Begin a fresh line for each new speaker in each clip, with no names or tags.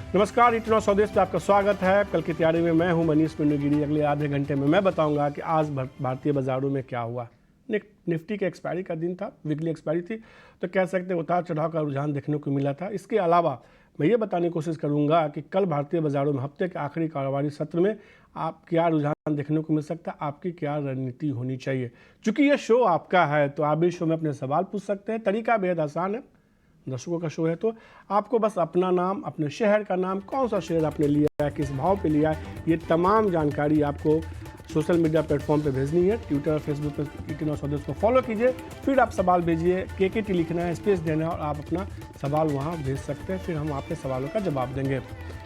नमस्कार, इटनो स्वदेश पे आपका स्वागत है। कल की तैयारी में मैं हूं मनीष पिंडगिरी। अगले आधे घंटे में मैं बताऊंगा कि आज भारतीय बाजारों में क्या हुआ। निफ्टी के एक्सपायरी का दिन था, वीकली एक्सपायरी थी, तो कह सकते हैं उतार चढ़ाव का रुझान देखने को मिला था। इसके अलावा मैं ये बताने की कोशिश करूंगा कि कल भारतीय बाजारों में हफ्ते के आखिरी कारोबारी सत्र में आप क्या रुझान देखने को मिल सकता है, आपकी क्या रणनीति होनी चाहिए। चूंकि ये शो आपका है तो आप इस शो में अपने सवाल पूछ सकते हैं। तरीका बेहद आसान है, दर्शकों का शो है तो आपको बस अपना नाम, अपने शहर का नाम, कौन सा शेयर आपने लिया है, किस भाव पे लिया है, ये तमाम जानकारी आपको सोशल मीडिया प्लेटफॉर्म पे भेजनी है। ट्विटर और फेसबुक पे इटनो स्वदेश को फॉलो कीजिए, फिर आप सवाल भेजिए। KKT लिखना है, स्पेस देना है और आप अपना सवाल वहाँ भेज सकते हैं, फिर हम आपके सवालों का जवाब देंगे।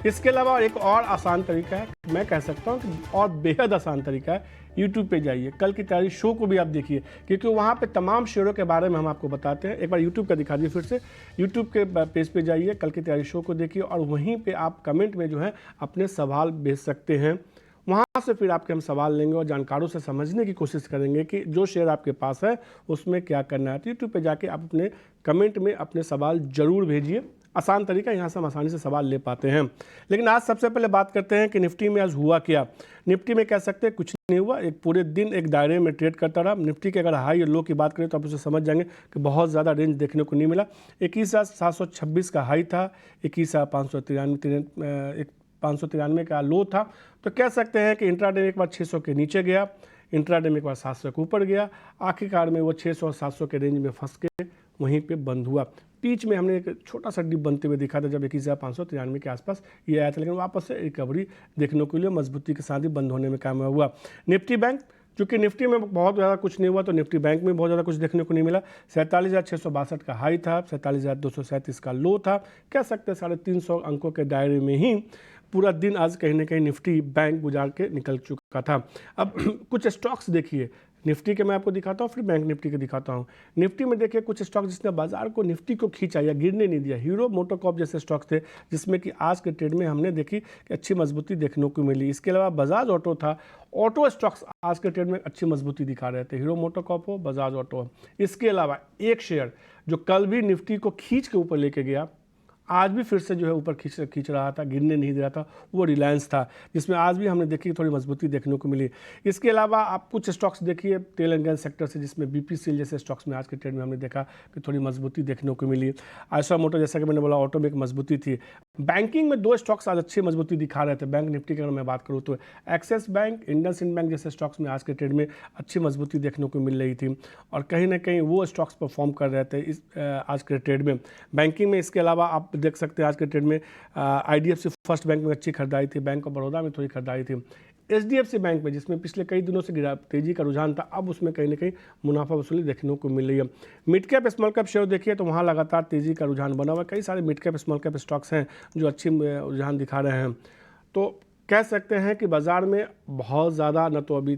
इसके अलावा एक और आसान तरीका है, मैं कह सकता हूँ कि और बेहद आसान तरीका है, यूट्यूब पे जाइए, कल की तैयारी शो को भी आप देखिए, क्योंकि वहाँ पे तमाम शेयरों के बारे में हम आपको बताते हैं। एक बार यूट्यूब का दिखा दिए फिर से, यूट्यूब के पेज पे जाइए, कल की तैयारी शो को देखिए और वहीं पे आप कमेंट में जो है अपने सवाल भेज सकते हैं। वहाँ से फिर आपके हम सवाल लेंगे और जानकारों से समझने की कोशिश करेंगे कि जो शेयर आपके पास है उसमें क्या करना है। तो यूट्यूब पे जाके आप अपने कमेंट में अपने सवाल जरूर भेजिए। आसान तरीका, यहाँ से हम आसानी से सवाल ले पाते हैं। लेकिन आज सबसे पहले बात करते हैं कि निफ्टी में आज हुआ क्या। निफ्टी में कह सकते हैं कुछ नहीं हुआ, एक पूरे दिन एक दायरे में ट्रेड करता रहा। निफ्टी के अगर हाई और लो की बात करें तो आप उसे समझ जाएंगे कि बहुत ज़्यादा रेंज देखने को नहीं मिला। 21,726 का हाई था, 21,593 का लो था। तो कह सकते हैं कि इंट्राडे में एक बार 600 के नीचे गया, इंट्राडे में एक बार 700 के ऊपर गया, आखिरकार में वो 600 और 700 के रेंज में फंस के वहीं पे बंद हुआ। बीच में हमने एक छोटा सा डिप बनते हुए दिखा था जब 21,593 के आसपास ये आया था, लेकिन वापस से रिकवरी देखने को लिए मजबूती के साथ ही बंद होने में कामयाब हुआ। निफ्टी बैंक, चूँकि निफ्टी में बहुत ज़्यादा कुछ नहीं हुआ तो निफ्टी बैंक में बहुत ज़्यादा कुछ देखने को नहीं मिला। 47,662 का हाई था, 47,237 का लो था। कह सकते हैं 350 अंकों के दायरे में ही पूरा दिन आज कहीं ना कहीं निफ्टी बैंक गुजार के निकल चुका था। अब कुछ स्टॉक्स देखिए, निफ्टी के मैं आपको दिखाता हूँ, फिर बैंक निफ्टी के दिखाता हूँ। निफ्टी में देखिए कुछ स्टॉक जिसने बाजार को, निफ्टी को खींचा या गिरने नहीं दिया। हीरो मोटोकॉर्प जैसे स्टॉक्स थे जिसमें कि आज के ट्रेड में हमने देखी कि अच्छी मजबूती देखने को मिली। इसके अलावा बजाज ऑटो था, ऑटो स्टॉक्स आज के ट्रेड में अच्छी मजबूती दिखा रहे थे, हीरो मोटोकॉर्प हो, बजाज ऑटो हो। इसके अलावा एक शेयर जो कल भी निफ्टी को खींच के ऊपर लेके गया, आज भी फिर से जो है ऊपर खींच रहा था, गिरने नहीं दे रहा था, वो रिलायंस था, जिसमें आज भी हमने देखी थोड़ी मजबूती देखने को मिली। इसके अलावा आप कुछ स्टॉक्स देखिए तेल एंड गैस सेक्टर से, जिसमें BPCL जैसे स्टॉक्स में आज के ट्रेड में हमने देखा कि थोड़ी मजबूती देखने को मिली। आयशा मोटर, जैसा कि मैंने बोला, ऑटो में एक मजबूती थी। बैंकिंग में दो स्टॉक्स आज अच्छी मजबूती दिखा रहे थे। बैंक निफ्टी की अगर मैं बात करूँ तो एक्सिस बैंक, इंडसइंड बैंक जैसे स्टॉक्स में आज के ट्रेड में अच्छी मजबूती देखने को मिल रही थी और कहीं ना कहीं वो स्टॉक्स परफॉर्म कर रहे थे इस आज के ट्रेड में, बैंकिंग में। इसके अलावा आप देख सकते हैं आज के ट्रेड में IDFC फर्स्ट बैंक में अच्छी खरीदारी थी, बैंक ऑफ बड़ौदा में थोड़ी खरीदारी थी। HDFC बैंक में, जिसमें पिछले कई दिनों से तेजी का रुझान था, अब उसमें कहीं ना कहीं मुनाफा वसूली देखने को मिल रही है। Mid cap small cap share देखिए तो वहाँ लगातार तेजी का रुझान बना हुआ है। कई सारे mid cap small cap stocks हैं जो अच्छी रुझान दिखा रहे हैं। तो कह सकते हैं कि बाज़ार में बहुत ज़्यादा न तो अभी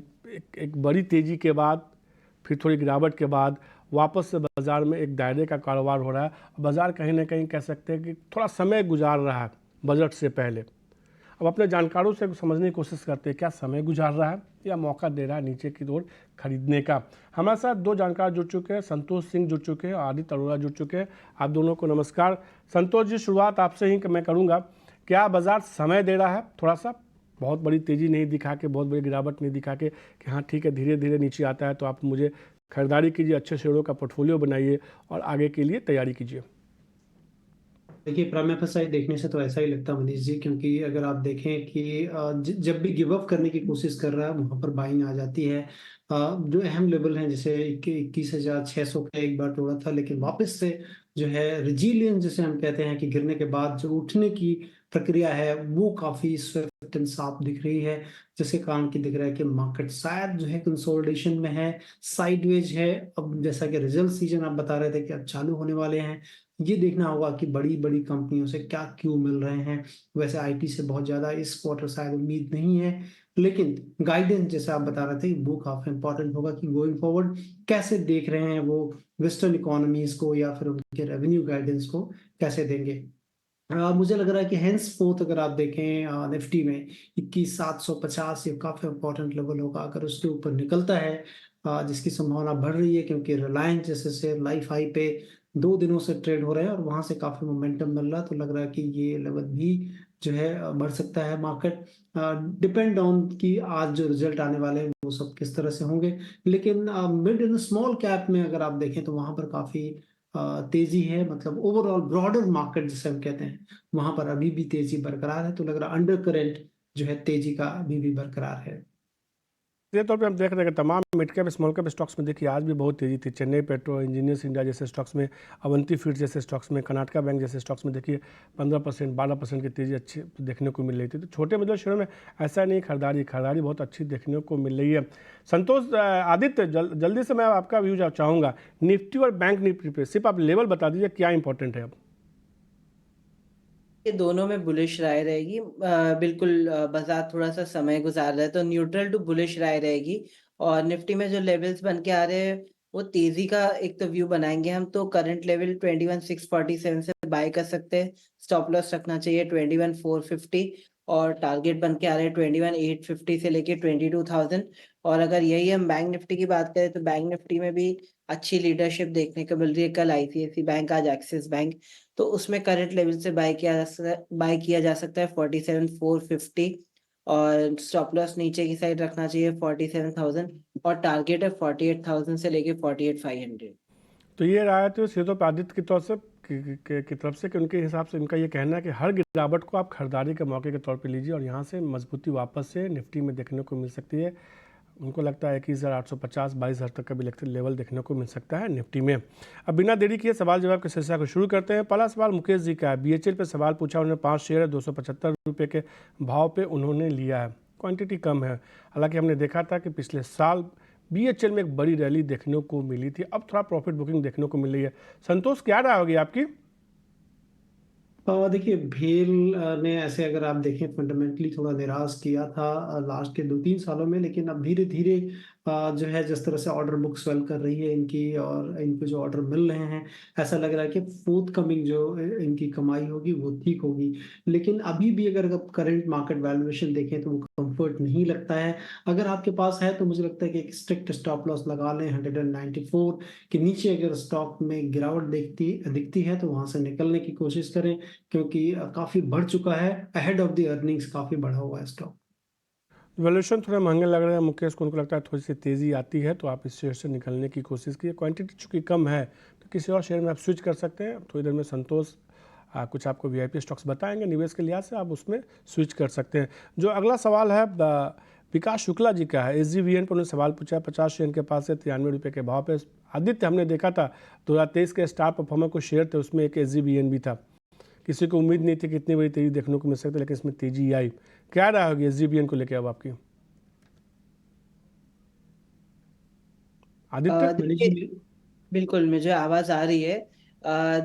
एक बड़ी तेज़ी के बाद, फिर थोड़ी गिरावट के बाद वापस से बाज़ार में एक दायरे का कारोबार हो रहा है। बाज़ार कहीं ना कहीं कह सकते हैं कि थोड़ा समय गुजार रहा है बजट से पहले। अब अपने जानकारों से समझने की कोशिश करते हैं, क्या समय गुजार रहा है या मौका दे रहा है नीचे की ओर खरीदने का। हमारे साथ दो जानकार जुड़ चुके हैं, संतोष सिंह जुड़ चुके हैं, आदित्य अरोड़ा जुड़ चुके हैं। आप दोनों को नमस्कार। संतोष जी, शुरुआत आपसे ही मैं करूँगा, क्या बाज़ार समय दे रहा है थोड़ा सा, बहुत बड़ी तेज़ी नहीं दिखा के, बहुत बड़ी गिरावट नहीं दिखा के, कि हाँ ठीक है धीरे धीरे नीचे आता है तो आप मुझे खरीदारी कीजिए, अच्छे शेयरों का पोर्टफोलियो बनाइए और आगे के लिए तैयारी कीजिए।
देखिए, प्राइम साइड देखने से तो ऐसा ही लगता है मनीष जी, क्योंकि अगर आप देखें कि जब भी गिव अप करने की कोशिश कर रहा है वहां पर बाइंग आ जाती है। जो अहम लेवल हैं, जैसे 21,600 का एक बार तोड़ा था, लेकिन वापस से जो है रिजिलियंस जिसे हम कहते हैं कि गिरने के बाद जो उठने की प्रक्रिया है वो काफी स्विफ्ट एंड साफ दिख रही है, जिसके कारण की दिख रहा है कि मार्केट शायद जो है कंसोलिडेशन में है, साइडवेज है। अब जैसा कि रिजल्ट सीजन आप बता रहे थे कि अब चालू होने वाले हैं, ये देखना होगा कि बड़ी बड़ी कंपनियों से क्या क्यों मिल रहे हैं। वैसे आईटी से बहुत ज्यादा इस क्वार्टर शायद उम्मीद नहीं है, लेकिन गाइडेंस जैसे आप बता रहे थे वो काफी इंपॉर्टेंट होगा कि गोइंग फॉरवर्ड कैसे देख रहे हैं वो वेस्टर्न इकोनॉमीज को, या फिर उनके रेवेन्यू गाइडेंस को कैसे देंगे। मुझे लग रहा है कि हेंस फोर्थ अगर आप देखें निफ्टी में 21,750 ये काफी इंपॉर्टेंट लेवल होगा। अगर उसके ऊपर निकलता है, जिसकी संभावना बढ़ रही है, क्योंकि रिलायंस जैसे से लाइफ हाई पे 2 दिनों से ट्रेड हो रहे हैं और वहां से काफी मोमेंटम मिल रहा है, तो लग रहा है कि ये लेवल भी जो है बढ़ सकता है मार्केट। डिपेंड ऑन कि आज जो रिजल्ट आने वाले हैं वो सब किस तरह से होंगे। लेकिन मिड एंड स्मॉल कैप में अगर आप देखें तो वहां पर काफी तेजी है, मतलब ओवरऑल ब्रॉडर मार्केट जिसे हम कहते हैं वहां पर अभी भी तेजी बरकरार है। तो लग रहा है अंडर करेंट जो है तेजी का अभी भी बरकरार है।
सीधे तौर पे हम देख रहे हैं कि तमाम mid cap small cap stocks में देखिए आज भी बहुत तेजी थी। चेन्नई पेट्रो, इंजीनियर्स इंडिया जैसे स्टॉक्स में, अवंती फीड्स जैसे स्टॉक्स में, कर्नाटका बैंक जैसे स्टॉक्स में देखिए 15% 12% की तेजी अच्छी देखने को मिल रही थी। तो छोटे मिडिल शेयरों में ऐसा नहीं, खरीदारी खरीदारी बहुत अच्छी देखने को मिल रही है। संतोष, आदित्य, जल्दी से मैं आपका व्यू चाहूँगा निफ्टी और बैंक निफ्टी पे, सिर्फ आप लेवल बता दीजिए क्या इंपॉर्टेंट है अब।
ये दोनों में बुलिश राय रहेगी। बिल्कुल बाजार थोड़ा सा समय गुजार रहा है तो न्यूट्रल टू बुलिश राय रहेगी। और निफ्टी में जो लेवल्स बन के आ रहे हैं वो तेजी का एक तो व्यू बनाएंगे हम। तो करंट लेवल 21,647 से बाय कर सकते हैं। स्टॉप लॉस रखना चाहिए 21,450 और टारगेट बन के आ रहे हैं 21,850 से लेके 22,000। और अगर यही हम बैंक निफ्टी की बात करें तो बैंक निफ्टी में भी अच्छी लीडरशिप देखने को मिल रही है। कल आईसीआईसी बैंक, आज एक्सिस बैंक, तो उसमें करंट लेवल से बाय किया जा सकता है 47,450 और स्टॉप लॉस नीचे की साइड रखना चाहिए 47,000 और टारगेट है 48,000 से लेके 48,500।
तो ये राय तो सीधे पे आदित्य की तरफ से की तरफ से कि उनके हिसाब से उनका ये कहना है कि हर गिरावट को आप खरीदारी के मौके के तौर पे लीजिए और यहाँ से मजबूती वापस से निफ्टी में देखने को मिल सकती है। उनको लगता है 21,850 22,000 तक का भी लेवल देखने को मिल सकता है निफ्टी में। अब बिना देरी किए सवाल जवाब के सिलसिला को शुरू करते हैं। पहला सवाल मुकेश जी का है। बीएचएल पे सवाल पूछा, उन्होंने 5 शेयर है 275 रुपये के भाव पे उन्होंने लिया है। क्वांटिटी कम है, हालांकि हमने देखा था कि पिछले साल बीएचएल में एक बड़ी रैली देखने को मिली थी, अब थोड़ा प्रॉफिट बुकिंग देखने को मिल रही है। संतोष, क्या राय होगी आपकी?
देखिए भेल ने ऐसे अगर आप देखें फंडामेंटली थोड़ा निराश किया था लास्ट के 2-3 सालों में, लेकिन अब धीरे धीरे जो है जिस तरह से ऑर्डर बुक स्वेल कर रही है इनकी और इनको जो ऑर्डर मिल रहे हैं, ऐसा लग रहा है कि फोर्थ कमिंग जो इनकी कमाई होगी वो ठीक होगी। लेकिन अभी भी अगर आप करंट मार्केट वैल्यूएशन देखें तो वो कंफर्ट नहीं लगता है। अगर आपके पास है तो मुझे लगता है कि एक स्ट्रिक्ट स्टॉप लॉस लगा लें 194 के नीचे। अगर स्टॉक में गिरावट दिखती है तो वहां से निकलने की कोशिश करें, क्योंकि काफी बढ़ चुका है, अहेड ऑफ द अर्निंग्स काफी बढ़ा हुआ है स्टॉक।
वैल्यूएशन थोड़े महंगे लग रहे हैं मुकेश को, उनको लगता है थोड़ी सी तेज़ी आती है तो आप इस शेयर से निकलने की कोशिश कीजिए। क्वांटिटी चूँकि कम है तो किसी और शेयर में आप स्विच कर सकते हैं। थोड़ी देर में संतोष कुछ आपको वीआईपी स्टॉक्स बताएंगे, निवेश के लिहाज से आप उसमें स्विच कर सकते हैं। जो अगला सवाल है विकास शुक्ला जी का है। एसजीवीएन पर उन्होंने सवाल पूछा है, 50 शेयर के पास है 93 रुपये के भाव पे। आदित्य, हमने देखा था 2023 के स्टार परफॉर्मर कुछ शेयर थे, उसमें एक एसजीवीएन भी था। किसी को उम्मीद नहीं थी कि इतनी बड़ी तेजी देखने को मिल सकती, लेकिन इसमें तेजी आई। क्या राय होगी एसजीवीएन को लेकर अब आपकी? आदित्य?
देखिए, बिल्कुल मुझे आवाज आ रही है।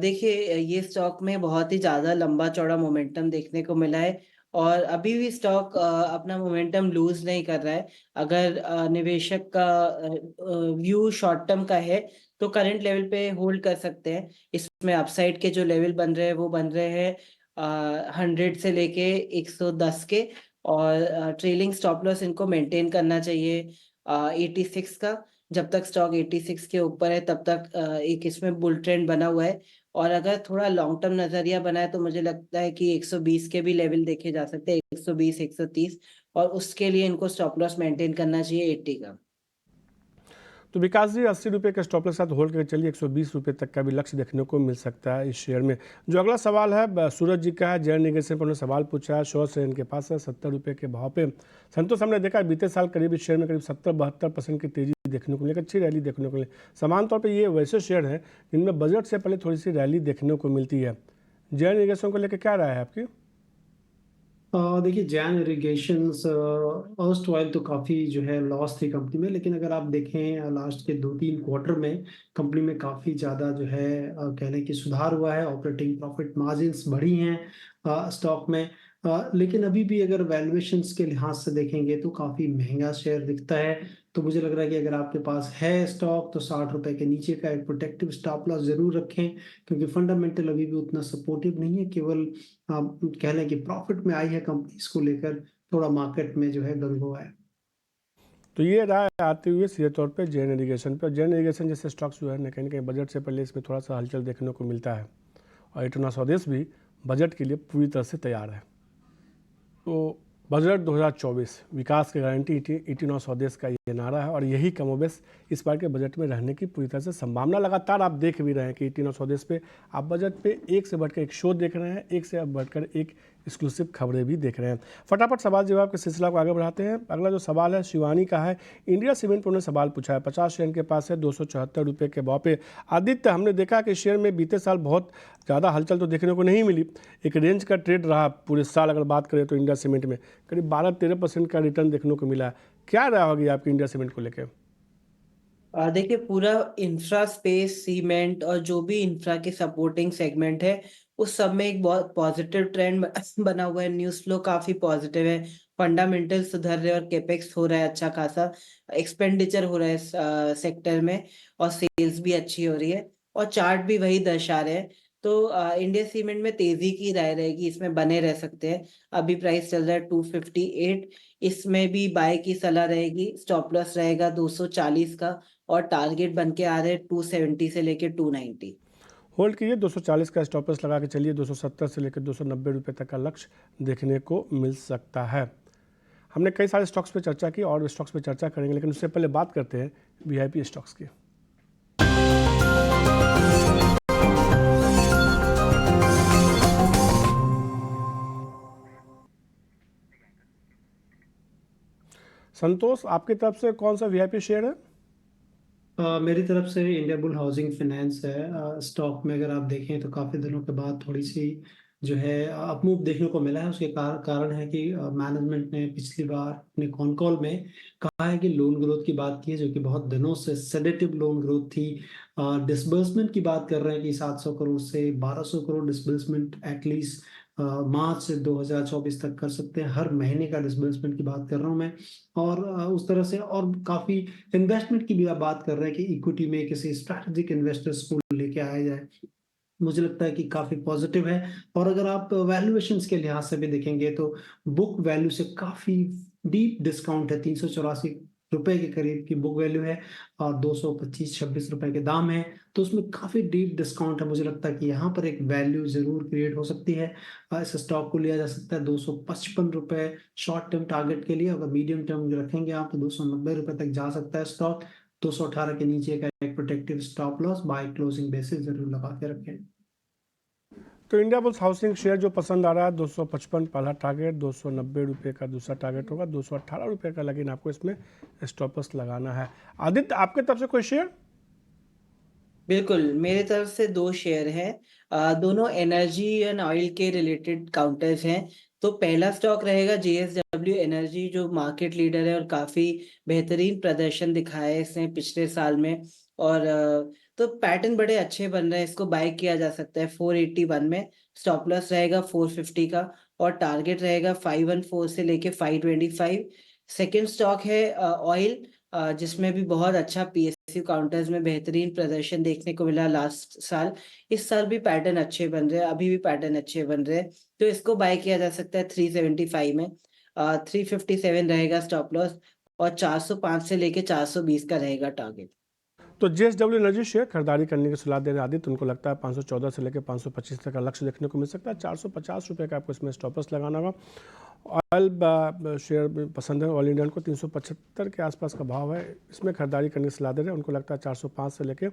देखिए, ये स्टॉक में बहुत ही ज्यादा लंबा चौड़ा मोमेंटम देखने को मिला है और अभी भी स्टॉक अपना मोमेंटम लूज नहीं कर रहा है। अगर निवेशक का व्यू शॉर्ट टर्म का है तो करंट लेवल पे होल्ड कर सकते हैं। इसमें अपसाइड के जो लेवल बन रहे हैं वो बन रहे हैं 100 से लेके 110 के और ट्रेलिंग स्टॉप लॉस इनको मेंटेन करना चाहिए 86 का। जब तक स्टॉक 86 के ऊपर है तब तक एक इसमें बुल ट्रेंड बना हुआ है। और अगर थोड़ा लॉन्ग टर्म नजरिया बना है तो मुझे लगता है कि 120 के भी लेवल देखे जा सकते हैं, 120 130, और उसके लिए इनको स्टॉप लॉस मेंटेन करना चाहिए 80 का।
तो विकास जी, 80 रुपये के स्टॉप के साथ होल्ड करके चलिए, 120 रुपये तक का भी लक्ष्य देखने को मिल सकता है इस शेयर में। जो अगला सवाल है सूरज जी का है। जैन निगेशन पर उन्होंने सवाल पूछा है, शॉर्ट शेयर इनके पास है 70 रुपये के भाव पे। संतोष, हमने देखा बीते साल करीब इस शेयर में करीब 70-72% की तेजी देखने को मिली, अच्छी रैली देखने को मिली। समान तौर पर ये वैसे शेयर हैं जिनमें बजट से पहले थोड़ी सी रैली देखने को मिलती है। जैन निगेशन को लेकर क्या राय है आपकी?
देखिए जैन इरिगेशंस अर्स्ट ऑयल तो काफ़ी जो है लॉस थी कंपनी में, लेकिन अगर आप देखें लास्ट के 2-3 क्वार्टर में कंपनी में काफ़ी ज़्यादा जो है कह लें कि सुधार हुआ है। ऑपरेटिंग प्रॉफिट मार्जिन्स बढ़ी हैं स्टॉक में। लेकिन अभी भी अगर वैल्यूएशंस के लिहाज से देखेंगे तो काफ़ी महंगा शेयर दिखता है। तो मुझे लग रहा है कि अगर आपके पास है स्टॉक तो 60 रुपए के नीचे का एक प्रोटेक्टिव स्टॉप लॉस जरूर रखें, क्योंकि फंडामेंटल अभी भी उतना सपोर्टिव नहीं है। केवल आप कह लें कि प्रॉफिट में आई है कंपनी, इसको लेकर थोड़ा मार्केट में जो है गंगो है।
तो ये राय आते हुए सीधे तौर पे जैन इरिगेशन पर। जैन इरिगेशन जैसे स्टॉक्स जो है ना, कहीं ना कहीं बजट से पहले इसमें थोड़ा सा हलचल देखने को मिलता है और इतना स्वदेश भी बजट के लिए पूरी तरह से तैयार है। तो बजट 2024 विकास की गारंटी ईटी 9 स्वदेश का ये नारा है और यही कमोबेश इस बार के बजट में रहने की पूरी तरह से संभावना लगातार आप देख भी रहे हैं कि ईटी 9 स्वदेश पे आप बजट पे एक से बढ़कर एक शो देख रहे हैं, एक से बढ़कर एक एक्सक्लूसिव खबरें भी देख रहे हैं। फटाफट सवाल जवाब के सिलसिला को आगे बढ़ाते हैं। अगला जो सवाल है शिवानी का है। इंडिया सीमेंट पर उन्होंने सवाल पूछा है। 50 शेयर के पास है 274 रुपये के भाव पे। आदित्य, हमने देखा कि शेयर में बीते साल बहुत ज़्यादा हलचल तो देखने को नहीं मिली, एक रेंज का ट्रेड रहा पूरे साल। अगर बात करें तो इंडिया सीमेंट में करीब 12-13% का रिटर्न देखने को मिला। क्या राय होगी आपकी इंडिया सीमेंट को लेकर?
देखिए, पूरा इंफ्रा स्पेस, सीमेंट और जो भी इंफ्रा के सपोर्टिंग सेगमेंट है, उस सब में एक बहुत पॉजिटिव ट्रेंड बना हुआ है। न्यूज़ फ्लो काफ़ी पॉजिटिव है, फंडामेंटल सुधर रहे हैं और कैपेक्स हो रहा है अच्छा खासा, एक्सपेंडिचर हो रहा है इस सेक्टर में, और सेल्स भी अच्छी हो रही है और चार्ट भी वही दर्शा रहे हैं। तो इंडिया सीमेंट में तेज़ी की राय रहेगी, इसमें बने रह सकते हैं। अभी प्राइस चल रहा है 258, इसमें भी बाय की सलाह रहेगी। स्टॉप लॉस रहेगा 240 का और टारगेट बन के आ रहे हैं 270 से लेके 290।
होल्ड कीजिए, 240 का स्टॉपर्स लगा के चलिए। 270 से लेकर 290 रुपये तक का लक्ष्य देखने को मिल सकता है। हमने कई सारे स्टॉक्स पे चर्चा की और स्टॉक्स पे चर्चा करेंगे, लेकिन उससे पहले बात करते हैं वीआईपी स्टॉक्स की। संतोष, आपकी तरफ से कौन सा वीआईपी शेयर है?
मेरी तरफ से इंडिया बुल हाउसिंग फाइनेंस है। स्टॉक में अगर आप देखें तो काफ़ी दिनों के बाद थोड़ी सी जो है अपमूव देखने को मिला है। उसके कारण है कि मैनेजमेंट ने पिछली बार अपने कॉन कॉल में कहा है कि लोन ग्रोथ की बात की है, जो कि बहुत दिनों से सेडेटिव लोन ग्रोथ थी। डिसबर्समेंट की बात कर रहे हैं कि 700 करोड़ से 1200 करोड़ डिसबर्समेंट एटलीस्ट मार्च से 2024 तक कर सकते हैं। हर महीने का डिसबर्समेंट की बात कर रहा हूँ मैं। और उस तरह से और काफ़ी इन्वेस्टमेंट की भी आप बात कर रहे हैं कि इक्विटी में किसी स्ट्रैटेजिक इन्वेस्टर्स को लेके आया जाए। मुझे लगता है कि काफ़ी पॉजिटिव है। और अगर आप वैल्यूएशंस के लिहाज से भी देखेंगे तो बुक वैल्यू से काफ़ी डीप डिस्काउंट है। 384 रुपए के करीब की बुक वैल्यू है और 225-26 रुपए के दाम है, तो उसमें काफ़ी डीप डिस्काउंट है। मुझे लगता है कि यहाँ पर एक वैल्यू ज़रूर क्रिएट हो सकती है। इस स्टॉक को लिया जा सकता है 255 रुपए शॉर्ट टर्म टारगेट के लिए। अगर मीडियम टर्म रखेंगे आप तो 290 रुपए तक जा सकता है स्टॉक। 218 के नीचे का एक protective stop loss by closing basis जरूर लगा के रखें।
तो इंडिया बुल्स हाउसिंग शेयर जो पसंद आ रहा है, 255 पहला टारगेट, 290 रुपये का दूसरा टारगेट होगा, 218 रुपये का, लेकिन आपको इसमें स्टॉपर्स लगाना है। आदित्य, आपके तरफ से कोई शेयर?
बिल्कुल, मेरे तरफ से 2 शेयर हैं। दोनों एनर्जी एंड ऑयल के रिलेटेड काउंटर्स हैं। तो पहला स्टॉक रहेगा जेएसडब्ल्यू एनर्जी, जो मार्केट लीडर है और काफ़ी बेहतरीन प्रदर्शन दिखाया है इसने पिछले साल में। और तो पैटर्न बड़े अच्छे बन रहे हैं, इसको बाय किया जा सकता है 481 में। स्टॉप लॉस रहेगा 450 का और टारगेट रहेगा 514 से लेके 525। सेकंड स्टॉक है ऑयल, जिसमें भी बहुत अच्छा पीएसयू काउंटर्स में बेहतरीन प्रदर्शन देखने को मिला लास्ट साल। इस साल भी पैटर्न अच्छे बन रहे हैं, अभी भी पैटर्न अच्छे बन रहे हैं, तो इसको बाय किया जा सकता है 375 में। 357 रहेगा स्टॉप लॉस और 405 से लेके 420 का रहेगा टारगेट।
तो जेएसडब्ल्यू एनर्जी शेयर खरीदारी करने की सलाह दे रहे हैं आदित्य। उनको लगता है 514 से लेकर 525 तक का लक्ष्य देखने को मिल सकता है। 450 रुपये का आपको इसमें स्टॉपर्स लगाना होगा। ऑयल शेयर पसंद है ऑयल इंडिया को, 375 के आसपास का भाव है, इसमें खरीदारी करने की सलाह दे रहे हैं। उनको लगता है 405 से लेकर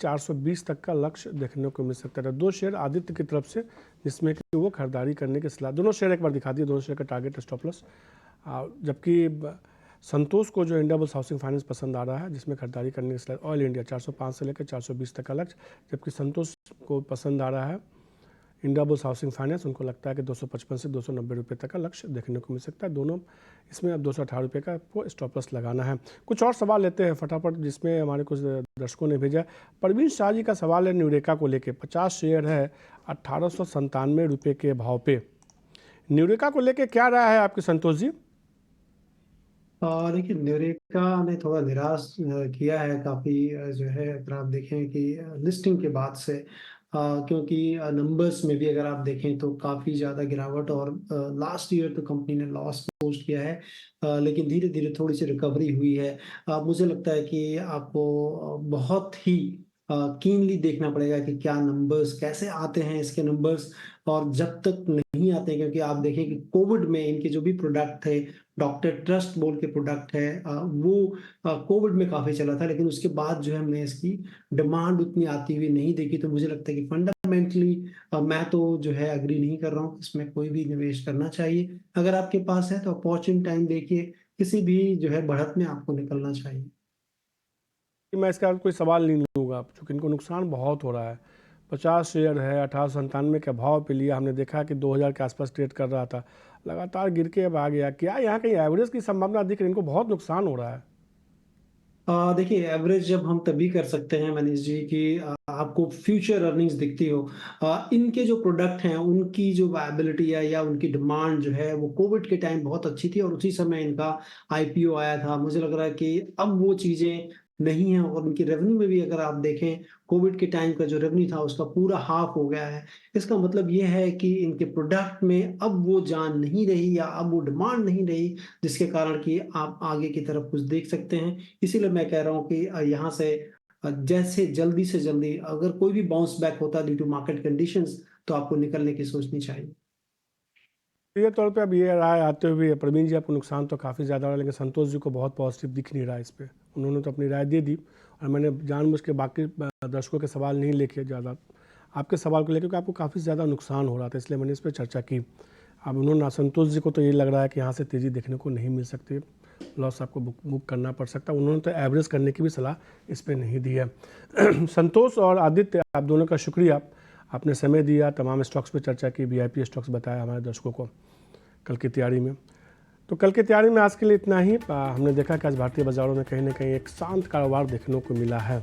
420 तक का लक्ष्य देखने को मिल सकता है। 2 शेयर आदित्य की तरफ से जिसमें कि वो खरीदारी करने की सलाह, दोनों शेयर एक बार दिखा दिए, दोनों शेयर का टारगेट स्टॉप लॉस। जबकि संतोष को जो इंडिया बुल्स हाउसिंग फाइनेंस पसंद आ रहा है, जिसमें खरीदारी करने के लिए ऑयल इंडिया 405 से लेकर 420 तक का लक्ष्य, जबकि संतोष को पसंद आ रहा है इंडिया बुल्स हाउसिंग फाइनेंस, उनको लगता है कि 255 से 290 रुपये तक का लक्ष्य देखने को मिल सकता है। दोनों इसमें अब 218 रुपये का आपको स्टॉप लॉस लगाना है। कुछ और सवाल लेते हैं फटाफट, जिसमें हमारे कुछ दर्शकों ने भेजा। परवीन शाह जी का सवाल है न्यूरेका को लेकर। 50 शेयर है 1897 रुपये के भाव पे। न्यूरेका को लेकर क्या राय है आपकी संतोष जी?
देखिए, न्यूरेका ने थोड़ा निराश किया है काफ़ी, जो है अगर आप देखें कि लिस्टिंग के बाद से, क्योंकि नंबर्स में भी अगर आप देखें तो काफ़ी ज़्यादा गिरावट, और लास्ट ईयर तो कंपनी ने लॉस पोस्ट किया है, लेकिन धीरे धीरे थोड़ी सी रिकवरी हुई है। मुझे लगता है कि आपको बहुत ही कीनली देखना पड़ेगा कि क्या नंबर्स कैसे आते हैं इसके नंबर्स। और जब तक नहीं आते हैं, क्योंकि आप देखें कि कोविड में इनके जो भी प्रोडक्ट थे, डॉक्टर ट्रस्ट बोल के प्रोडक्ट है, वो कोविड में काफ़ी चला था, लेकिन उसके बाद जो है हमने इसकी डिमांड उतनी आती हुई नहीं देखी। तो मुझे लगता है कि फंडामेंटली मैं तो जो है एग्री नहीं कर रहा हूँ कि इसमें कोई भी निवेश करना चाहिए। अगर आपके पास है तो अपॉर्चुनिटी टाइम देखिए, किसी भी जो है बढ़त में आपको निकलना चाहिए।
कि मैं इसका कोई सवाल नहीं लूँगा, चूँकि इनको नुकसान बहुत हो रहा है। 50 शेयर है, 1897 के भाव पे लिया, हमने देखा कि 2000 के आसपास ट्रेड कर रहा था, लगातार गिर के अब आ गया। क्या यहाँ कहीं एवरेज की संभावना दिख रही है? इनको बहुत नुकसान हो रहा है।
देखिए, एवरेज जब हम तभी कर सकते हैं मनीष जी कि आपको फ्यूचर अर्निंग्स दिखती हो। इनके जो प्रोडक्ट हैं उनकी जो वायबिलिटी है या उनकी डिमांड जो है वो कोविड के टाइम बहुत अच्छी थी और उसी समय इनका आईपीओ आया था। मुझे लग रहा है कि अब वो चीज़ें नहीं हैं और उनकी रेवेन्यू में भी अगर आप देखें, कोविड के टाइम का जो रेवेन्यू था उसका पूरा हाफ हो गया है। इसका मतलब ये है कि इनके प्रोडक्ट में अब वो जान नहीं रही या अब वो डिमांड नहीं रही, जिसके कारण कि आप आगे की तरफ कुछ देख सकते हैं। इसीलिए मैं कह रहा हूँ कि यहाँ से जैसे जल्दी से जल्दी अगर कोई भी बाउंस बैक होता है ड्यू टू मार्केट कंडीशंस, तो आपको निकलने की सोचनी चाहिए।
ये तौर पे अब ये राय आते हुए प्रवीण जी, आपको नुकसान तो काफ़ी ज़्यादा हो रहा है, लेकिन संतोष जी को बहुत पॉजिटिव दिख नहीं रहा है इस पे। उन्होंने तो अपनी राय दे दी और मैंने जानबूझ के बाकी दर्शकों के सवाल नहीं लेके ज़्यादा आपके सवाल को लेकर, क्योंकि आपको काफ़ी ज़्यादा नुकसान हो रहा था, इसलिए मैंने इस पर चर्चा की। अब उन्होंने, संतोष जी को तो ये लग रहा है कि यहाँ से तेज़ी देखने को नहीं मिल सकती, लॉस आपको बुक करना पड़ सकता है। उन्होंने तो एवरेज करने की भी सलाह इस पर नहीं दी है। संतोष और आदित्य, आप दोनों का शुक्रिया, आपने समय दिया, तमाम स्टॉक्स पे चर्चा की, वीआईपी स्टॉक्स बताया हमारे दर्शकों को कल की तैयारी में। तो कल की तैयारी में आज के लिए इतना ही। हमने देखा कि आज भारतीय बाजारों में कहीं ना कहीं एक शांत कारोबार देखने को मिला है।